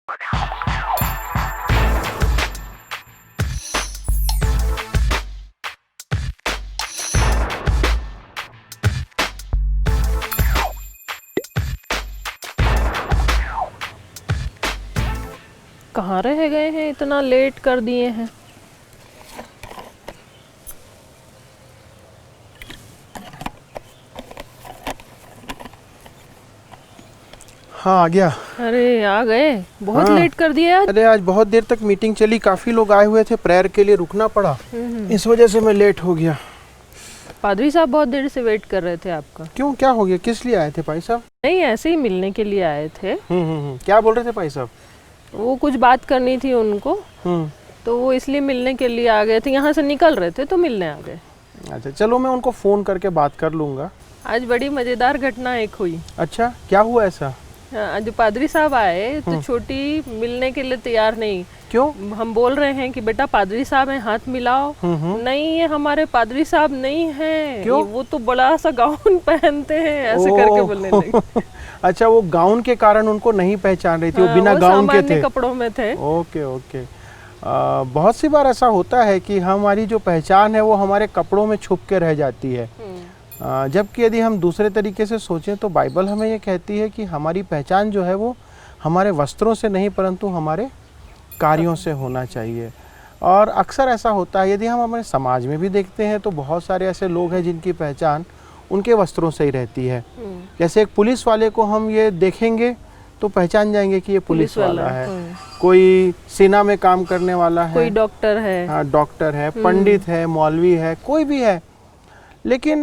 कहाँ रह गए हैं, इतना लेट कर दिए हैं। हाँ आ गया। अरे आ गए, बहुत हाँ। लेट कर दिया आज। अरे आज बहुत देर तक मीटिंग चली, काफी लोग आए हुए थे, प्रेयर के लिए रुकना पड़ा, इस वजह से मैं लेट हो गया। पादरी साहब बहुत देर से वेट कर रहे थे आपका। क्यों, क्या हो गया, किस लिए आए थे भाई साहब? नहीं, ऐसे ही मिलने के लिए आए थे। क्या बोल रहे थे भाई साहब? वो कुछ बात करनी थी उनको, तो वो इसलिए मिलने के लिए आ गए थे। यहाँ से निकल रहे थे तो मिलने आ गए। अच्छा चलो, मैं उनको फोन करके बात कर लूंगा। आज बड़ी मजेदार घटना एक हुई। अच्छा, क्या हुआ ऐसा? जो पादरी साहब आए तो छोटी मिलने के लिए तैयार नहीं। क्यों? हम बोल रहे हैं कि बेटा पादरी साहब हैं, हाथ मिलाओ। नहीं, ये हमारे पादरी साहब नहीं हैं। क्यों? वो तो बड़ा सा गाउन पहनते हैं, ऐसे करके बोलने लगे। अच्छा, वो गाउन के कारण उनको नहीं पहचान रही थी। वो बिना गाउन के थे, कपड़ों में थे। Okay okay. बहुत सी बार ऐसा होता है कि हमारी जो पहचान है वो हमारे कपड़ों में छुप के रह जाती है। जबकि यदि हम दूसरे तरीके से सोचें तो बाइबल हमें ये कहती है कि हमारी पहचान जो है वो हमारे वस्त्रों से नहीं परंतु हमारे कार्यों से होना चाहिए। और अक्सर ऐसा होता है, यदि हम हमारे समाज में भी देखते हैं तो बहुत सारे ऐसे लोग हैं जिनकी पहचान उनके वस्त्रों से ही रहती है। जैसे एक पुलिस वाले को हम ये देखेंगे तो पहचान जाएंगे कि ये पुलिस वाला है। कोई सेना में काम करने वाला है, कोई डॉक्टर है, हाँ डॉक्टर है, पंडित है, मौलवी है, कोई भी है। लेकिन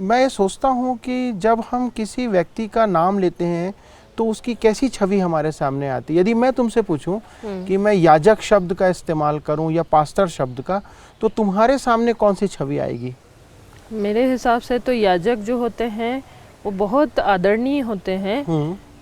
मैं ये सोचता हूँ कि जब हम किसी व्यक्ति का नाम लेते हैं तो उसकी कैसी छवि हमारे सामने आती है। यदि मैं तुमसे पूछूं कि मैं याजक शब्द का इस्तेमाल करूं या पास्टर शब्द का, तो तुम्हारे सामने कौन सी छवि आएगी? मेरे हिसाब से तो याजक जो होते हैं वो बहुत आदरणीय होते हैं।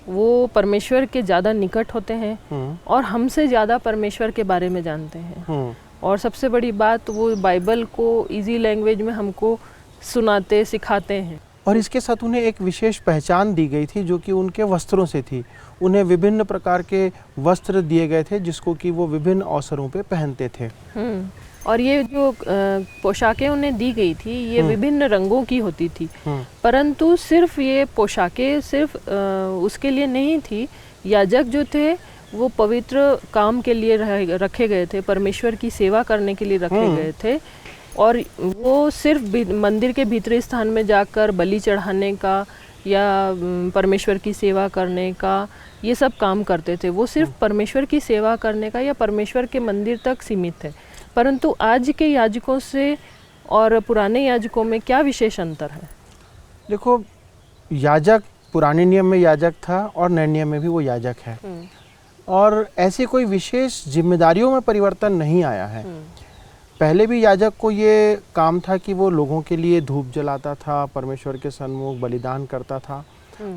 वो परमेश्वर के ज़्यादा निकट होते हैं और हमसे ज़्यादा परमेश्वर के बारे में जानते हैं। और सबसे बड़ी बात, वो बाइबल को इजी लैंग्वेज में हमको सुनाते सिखाते हैं। और इसके साथ उन्हें एक विशेष पहचान दी गई थी जो कि उनके वस्त्रों से थी। उन्हें विभिन्न प्रकार के वस्त्र दिए गए थे जिसको कि वो विभिन्न अवसरों पे पहनते थे। और ये जो पोशाकें उन्हें दी गई थी ये विभिन्न रंगों की होती थी, परंतु सिर्फ ये पोशाकें सिर्फ उसके लिए नहीं थी। याजक जो थे वो पवित्र काम के लिए रखे गए थे, परमेश्वर की सेवा करने के लिए रखे गए थे। और वो सिर्फ मंदिर के भीतरी स्थान में जाकर बलि चढ़ाने का या परमेश्वर की सेवा करने का ये सब काम करते थे। वो सिर्फ परमेश्वर की सेवा करने का या परमेश्वर के मंदिर तक सीमित है। परंतु आज के याजकों से और पुराने याजकों में क्या विशेष अंतर है? देखो, याजक पुराने नियम में याजक था और नए नियम में भी वो याजक है। और ऐसी कोई विशेष जिम्मेदारियों में परिवर्तन नहीं आया है। पहले भी याजक को ये काम था कि वो लोगों के लिए धूप जलाता था, परमेश्वर के सन्मुख बलिदान करता था।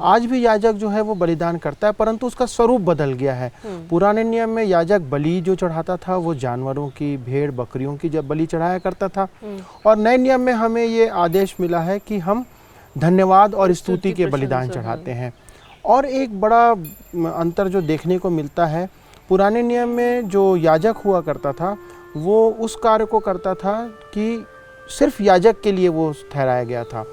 आज भी याजक जो है वो बलिदान करता है, परंतु उसका स्वरूप बदल गया है। पुराने नियम में याजक बलि जो चढ़ाता था वो जानवरों की, भेड़ बकरियों की जब बलि चढ़ाया करता था। और नए नियम में हमें ये आदेश मिला है कि हम धन्यवाद और स्तुति के बलिदान चढ़ाते हैं। और एक बड़ा अंतर जो देखने को मिलता है, पुराने नियम में जो याजक हुआ करता था वो उस कार्य को करता था कि सिर्फ याजक के लिए वो ठहराया गया था,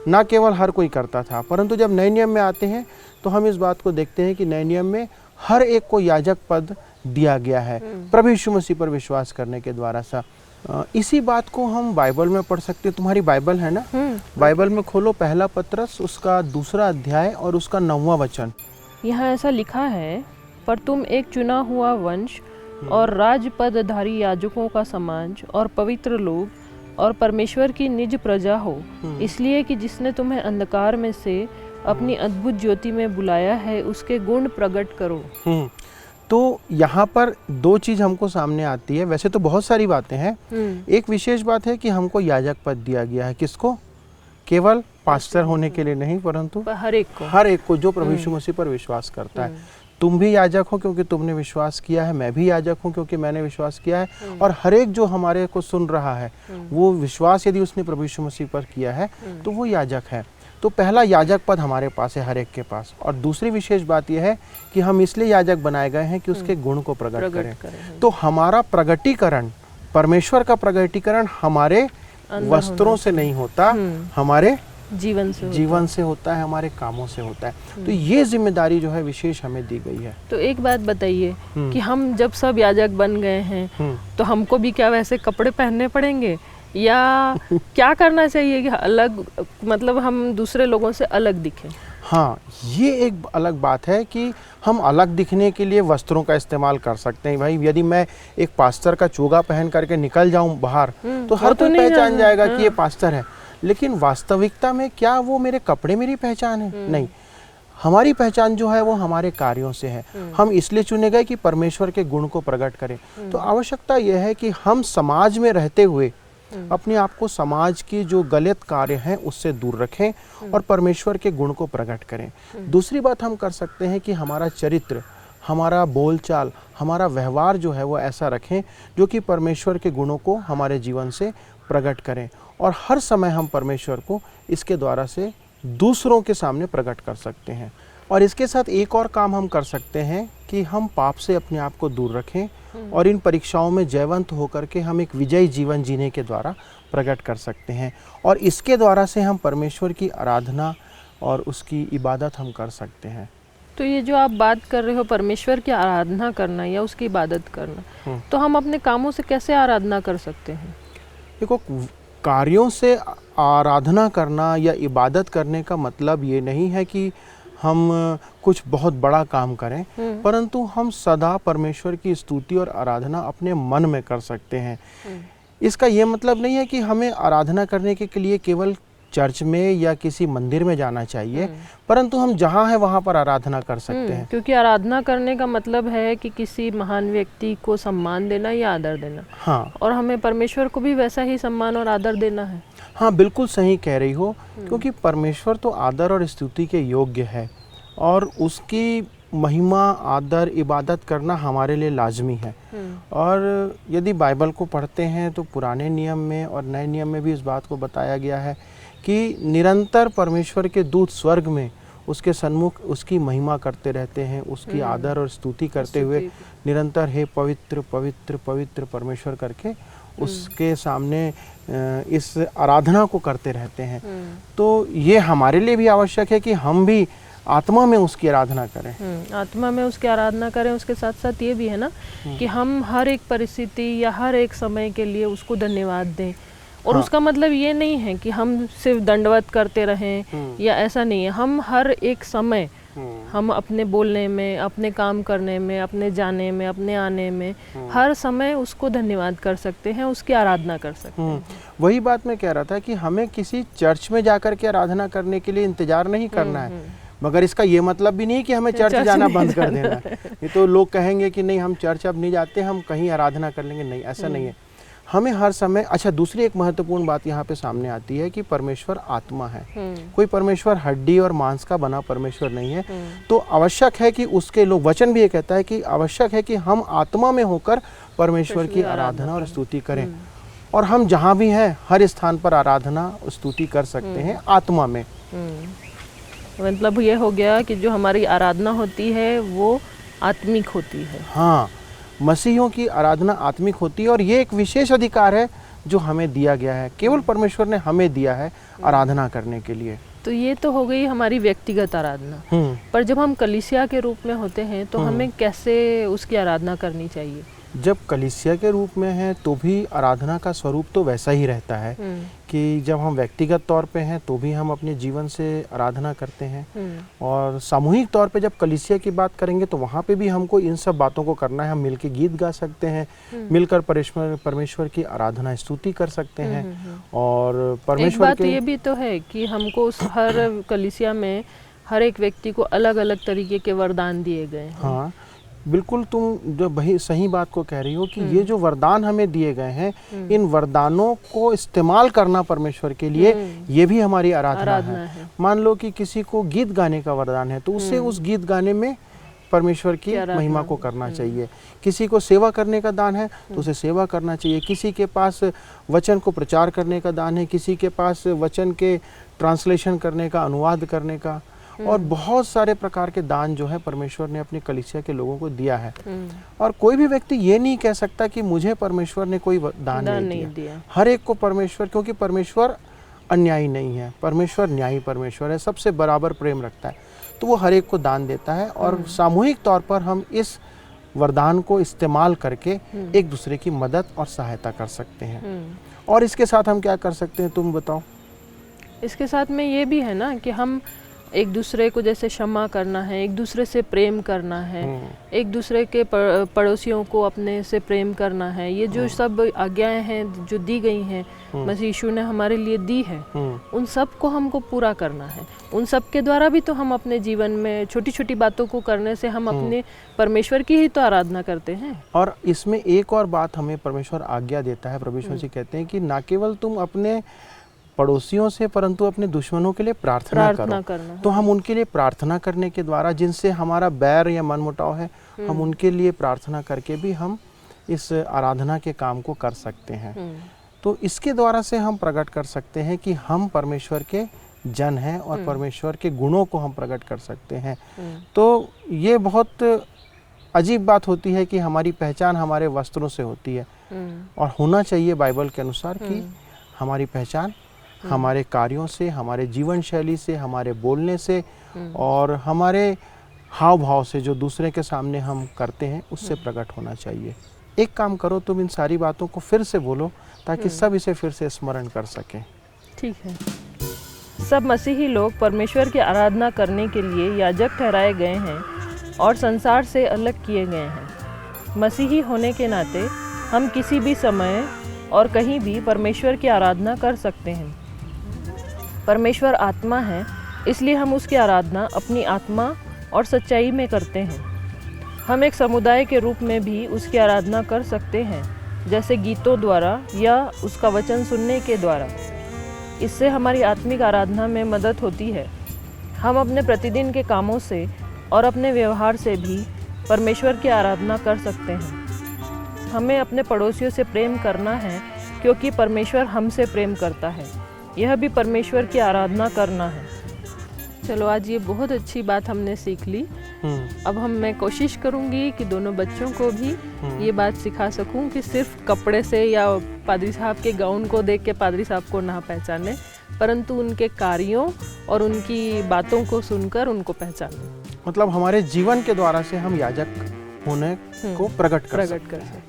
ना केवल हर कोई करता था। परंतु जब नए नियम में आते हैं तो हम इस बात को देखते हैं कि नए नियम में हर एक को याजक पद दिया गया है प्रभु यीशु मसीह पर विश्वास करने के द्वारा सा। इसी बात को हम बाइबल में पढ़ सकते हैं। तुम्हारी बाइबल है ना? बाइबल में खोलो पहला पत्रस उसका 2 अध्याय और उसका 9वां वचन। यहाँ ऐसा लिखा है, पर तुम एक चुना हुआ वंश और राजपदधारी याजकों का समाज और पवित्र लोग और परमेश्वर की निज प्रजा हो, इसलिए कि जिसने तुम्हें अंधकार में से अपनी अद्भुत ज्योति में बुलाया है उसके गुण प्रकट करो। तो यहाँ पर 2 चीज हमको सामने आती है। वैसे तो बहुत सारी बातें हैं। एक विशेष बात है कि हमको याजक पद दिया गया है। किसको? केवल पास्टर होने के लिए नहीं, परंतु हर एक को जो प्रभु यीशु मसीह पर विश्वास करता है। तुम भी याजक हो क्योंकि तुमने विश्वास किया है, मैं भी याजक हूँ क्योंकि मैंने विश्वास किया है। और हर एक जो हमारे को सुन रहा है वो विश्वास यदि उसने प्रभु यीशु मसीह पर किया है तो वो याजक है। तो पहला याजक पद हमारे पास है हर एक के पास। और दूसरी विशेष बात यह है कि हम इसलिए याजक बनाए गए हैं कि उसके गुण को प्रकट करें। तो हमारा प्रगटीकरण, परमेश्वर का प्रगटीकरण हमारे वस्त्रों से नहीं होता, हमारे जीवन से होता है, हमारे कामों से होता है। तो ये जिम्मेदारी जो है विशेष हमें दी गई है। तो एक बात बताइए कि हम जब सब याजक बन गए हैं तो हमको भी क्या वैसे कपड़े पहनने पड़ेंगे या क्या करना चाहिए कि अलग, मतलब हम दूसरे लोगों से अलग दिखें? हाँ, ये एक अलग बात है कि हम अलग दिखने के लिए वस्त्रों का इस्तेमाल कर सकते हैं। भाई यदि मैं एक पास्टर का चोगा पहन करके निकल जाऊं बाहर तो हर कोई पहचान जाएगा कि ये पास्टर है, लेकिन वास्तविकता में क्या वो मेरे कपड़े मेरी पहचान है? नहीं, हमारी पहचान जो है वो हमारे कार्यों से है। हम इसलिए चुने गए कि परमेश्वर के गुण को प्रकट करें। तो आवश्यकता यह है कि हम समाज में रहते हुए अपने आप को समाज की जो गलत कार्य हैं उससे दूर रखें और परमेश्वर के गुण को प्रकट करें। दूसरी बात हम कर सकते हैं कि हमारा चरित्र, हमारा बोलचाल, हमारा व्यवहार जो है वो ऐसा रखें जो कि परमेश्वर के गुणों को हमारे जीवन से प्रकट करें। और हर समय हम परमेश्वर को इसके द्वारा से दूसरों के सामने प्रकट कर सकते हैं। और इसके साथ एक और काम हम कर सकते हैं कि हम पाप से अपने आप को दूर रखें और इन परीक्षाओं में जयवंत होकर के हम एक विजयी जीवन जीने के द्वारा प्रकट कर सकते हैं। और इसके द्वारा से हम परमेश्वर की आराधना और उसकी इबादत हम कर सकते हैं। तो ये जो आप बात कर रहे हो परमेश्वर की आराधना करना या उसकी इबादत करना, तो हम अपने कामों से कैसे आराधना कर सकते हैं? देखो, कार्यों से आराधना करना या इबादत करने का मतलब ये नहीं है कि हम कुछ बहुत बड़ा काम करें, परंतु हम सदा परमेश्वर की स्तुति और आराधना अपने मन में कर सकते हैं। इसका ये मतलब नहीं है कि हमें आराधना करने के लिए केवल चर्च में या किसी मंदिर में जाना चाहिए, परंतु हम जहाँ हैं वहाँ पर आराधना कर सकते हैं। क्योंकि आराधना करने का मतलब है कि किसी महान व्यक्ति को सम्मान देना या आदर देना। हाँ, और हमें परमेश्वर को भी वैसा ही सम्मान और आदर देना है। हाँ, बिल्कुल सही कह रही हो, क्योंकि परमेश्वर तो आदर और स्तुति के योग्य है और उसकी महिमा, आदर, इबादत करना हमारे लिए लाजमी है। और यदि बाइबल को पढ़ते हैं तो पुराने नियम में और नए नियम में भी इस बात को बताया गया है कि निरंतर परमेश्वर के दूत स्वर्ग में उसके सन्मुख उसकी महिमा करते रहते हैं, उसकी आदर और स्तुति करते हुए निरंतर हे पवित्र पवित्र पवित्र परमेश्वर करके उसके सामने इस आराधना को करते रहते हैं। तो ये हमारे लिए भी आवश्यक है कि हम भी आत्मा में उसकी आराधना करें। आत्मा में उसकी आराधना करें। उसके साथ साथ ये भी है ना कि हम हर एक परिस्थिति या हर एक समय के लिए उसको धन्यवाद दें। और उसका मतलब ये नहीं है कि हम सिर्फ दंडवत करते रहें या ऐसा नहीं है। हम हर एक समय हम अपने बोलने में, अपने काम करने में, अपने जाने में, अपने आने में हर समय उसको धन्यवाद कर सकते हैं, उसकी आराधना कर सकते हैं। वही बात मैं कह रहा था कि हमें किसी चर्च में जाकर के आराधना करने के लिए इंतजार नहीं करना है, मगर इसका ये मतलब भी नहीं कि हमें चर्च जाना बंद कर देना है। ये तो लोग कहेंगे कि नहीं, हम चर्च अब नहीं जाते, हम कहीं आराधना कर लेंगे। नहीं, ऐसा नहीं है। हमें हर समय, अच्छा, दूसरी एक महत्वपूर्ण बात यहाँ पे सामने आती है कि परमेश्वर आत्मा है। कोई परमेश्वर हड्डी और मांस का बना परमेश्वर नहीं है। तो आवश्यक है कि उसके लोग, वचन भी ये कहता है कि आवश्यक है कि हम आत्मा में होकर परमेश्वर की आराधना और स्तुति करें। और हम जहाँ भी हैं हर स्थान पर आराधना स्तुति कर सकते हैं आत्मा में। मतलब ये हो गया कि जो हमारी आराधना होती है वो आत्मिक होती है। हाँ, मसीहियों की आराधना आत्मिक होती है और ये एक विशेष अधिकार है जो हमें दिया गया है, केवल परमेश्वर ने हमें दिया है आराधना करने के लिए। तो ये तो हो गई हमारी व्यक्तिगत आराधना। पर जब हम कलीसिया के रूप में होते हैं तो हमें कैसे उसकी आराधना करनी चाहिए? जब कलीसिया के रूप में है तो भी आराधना का स्वरूप तो वैसा ही रहता है कि जब हम व्यक्तिगत तौर पे हैं तो भी हम अपने जीवन से आराधना करते हैं, और सामूहिक तौर पे जब कलीसिया की बात करेंगे तो वहाँ पे भी हमको इन सब बातों को करना है। हम मिलकर गीत गा सकते हैं, मिलकर परमेश्वर की आराधना स्तुति कर सकते हैं। और परमेश्वर एक बात ये भी तो है कि हमको हर कलीसिया में हर एक व्यक्ति को अलग अलग तरीके के वरदान दिए गए हैं। हाँ, बिल्कुल, तुम जो सही बात को कह रही हो कि ये जो वरदान हमें दिए गए हैं, इन वरदानों को इस्तेमाल करना परमेश्वर के लिए, ये भी हमारी आराधना है। मान लो कि किसी को गीत गाने का वरदान है तो उसे उस गीत गाने में परमेश्वर की महिमा को करना चाहिए। किसी को सेवा करने का दान है तो उसे सेवा करना चाहिए। किसी के पास वचन को प्रचार करने का दान है, किसी के पास वचन के ट्रांसलेशन करने का, अनुवाद करने का, और बहुत सारे प्रकार के दान जो है परमेश्वर ने अपनी कलीसिया के लोगों को दिया है। और कोई भी व्यक्ति ये नहीं कह सकता कि मुझे परमेश्वर ने कोई दान नहीं दिया। हर एक को परमेश्वर, क्योंकि परमेश्वर अन्यायी नहीं है, परमेश्वर न्यायी परमेश्वर है, सबसे बराबर प्रेम रखता है, तो वो हर एक को दान देता है। और सामूहिक तौर पर हम इस वरदान को इस्तेमाल करके एक दूसरे की मदद और सहायता कर सकते हैं। और इसके साथ हम क्या कर सकते हैं, तुम बताओ। इसके साथ में ये भी है ना कि हम एक दूसरे को जैसे क्षमा करना है, एक दूसरे से प्रेम करना है, एक दूसरे के पड़ोसियों को अपने से प्रेम करना है। ये जो सब आज्ञाएं हैं जो दी गई हैं, मसीह यीशु ने हमारे लिए दी है, उन सब को हमको पूरा करना है। उन सब के द्वारा भी तो हम अपने जीवन में छोटी छोटी बातों को करने से हम अपने परमेश्वर की ही तो आराधना करते हैं। और इसमें एक और बात हमें परमेश्वर आज्ञा देता है, परमेश्वर जी कहते हैं कि ना केवल तुम अपने पड़ोसियों से परंतु अपने दुश्मनों के लिए प्रार्थना करो। तो हम उनके लिए प्रार्थना करने के द्वारा, जिनसे हमारा बैर या मनमुटाव है, हम उनके लिए प्रार्थना करके भी हम इस आराधना के काम को कर सकते हैं। तो इसके द्वारा से हम प्रकट कर सकते हैं कि हम परमेश्वर के जन हैं और परमेश्वर के गुणों को हम प्रकट कर सकते हैं। तो ये बहुत अजीब बात होती है कि हमारी पहचान हमारे वस्त्रों से होती है, और होना चाहिए बाइबल के अनुसार कि हमारी पहचान हमारे कार्यों से, हमारे जीवन शैली से, हमारे बोलने से और हमारे हाव भाव से जो दूसरे के सामने हम करते हैं उससे प्रकट होना चाहिए। एक काम करो, तुम इन सारी बातों को फिर से बोलो ताकि सब इसे फिर से स्मरण कर सकें। ठीक है। सब मसीही लोग परमेश्वर की आराधना करने के लिए याजक ठहराए गए हैं और संसार से अलग किए गए हैं। मसीही होने के नाते हम किसी भी समय और कहीं भी परमेश्वर की आराधना कर सकते हैं। परमेश्वर आत्मा है, इसलिए हम उसकी आराधना अपनी आत्मा और सच्चाई में करते हैं। हम एक समुदाय के रूप में भी उसकी आराधना कर सकते हैं, जैसे गीतों द्वारा या उसका वचन सुनने के द्वारा। इससे हमारी आत्मिक आराधना में मदद होती है। हम अपने प्रतिदिन के कामों से और अपने व्यवहार से भी परमेश्वर की आराधना कर सकते हैं। हमें अपने पड़ोसियों से प्रेम करना है क्योंकि परमेश्वर हमसे प्रेम करता है। यह भी परमेश्वर की आराधना करना है। चलो, आज ये बहुत अच्छी बात हमने सीख ली। अब मैं कोशिश करूंगी कि दोनों बच्चों को भी ये बात सिखा सकूं कि सिर्फ कपड़े से या पादरी साहब के गाउन को देख के पादरी साहब को ना पहचाने, परंतु उनके कार्यों और उनकी बातों को सुनकर उनको पहचाने। मतलब हमारे जीवन के द्वारा से हम याजक होने को प्रकट कर सकते हैं।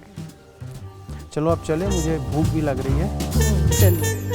चलो अब चले, मुझे भूख भी लग रही है। चलिए।